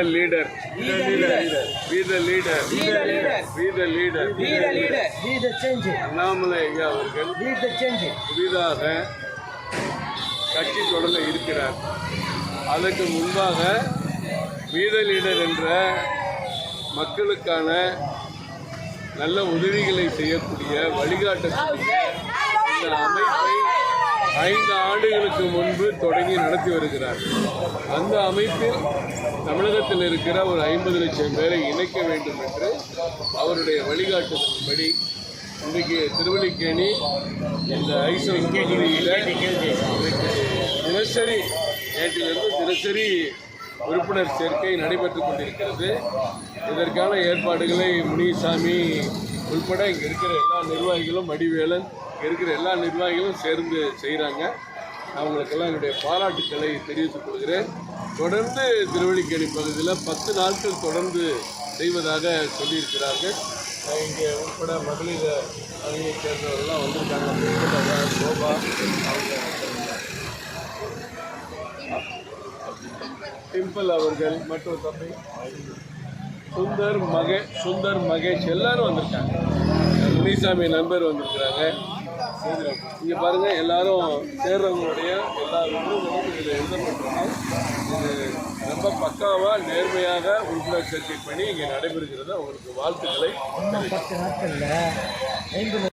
the leader. Be the leader. Be the leader. Be the leader. Be the leader. Be the leader. Be the change. Annamalai ஐயா அவர்கள் Be the change. புதிதாக கட்சி தொடங்க இருக்கிறார். அதற்கு முன்பாக Be the leader என்ற மக்களுக்கான நல்ல உதவிகளை செய்யக்கூடிய வழிகாட்டக்கூடிய இந்த அமைப்பை 5 ஆண்டுகளுக்கு முன்பு தொடங்கி நடத்தி வருகிறார். அந்த அமைப்பில் தமிழகத்தில் இருக்கிற ஒரு 50 லட்சம் பேரை இணைக்க வேண்டும் என்று அவருடைய வழிகாட்டுதலின்படி இன்றைக்கு திருவல்லிக்கேணி இந்த ஐசோல் பகுதியில் தினசரி நேற்றிலிருந்து தினசரி உறுப்பினர் சேர்க்கை நடைபெற்றுக் கொண்டிருக்கிறது. இதற்கான ஏற்பாடுகளை முனிசாமி உள்பட இங்கே இருக்கிற எல்லா நிர்வாகிகளும் வடிவேலன் இருக்கிற எல்லா நிர்வாகிகளும் சேர்ந்து செய்கிறாங்க. அவங்களுக்கெல்லாம் என்னுடைய பாராட்டுக்களை தெரிவித்துக் கொள்கிறேன். தொடர்ந்து திருவல்லிக்கேணி பகுதியில் 10 நாட்கள் தொடர்ந்து செய்வதாக சொல்லியிருக்கிறார்கள். இங்கே உட்பட மகளிர் அணியைச் சேர்ந்தவர்கள்லாம் வந்திருக்காங்க. சோபா அவங்க டிம்பிள் அவர்கள் மற்றும் தம்பி சுந்தர் மகேஷ் எல்லாரும் வந்திருக்காங்க. முனிசாமி நண்பர் வந்திருக்கிறாங்க. இங்கே பாருங்கள், எல்லாரும் சேர்றவங்களுடைய எல்லா விவரங்களும் இதில் எழுதப்பட்டிருக்கு. இது ரொம்ப பக்காவாக நேர்மையாக உறுப்பினர் சேர்க்கை பண்ணி இங்கே நடைபெறுகிறது. அவங்களுக்கு வாழ்த்துக்களை 10 நாட்களில்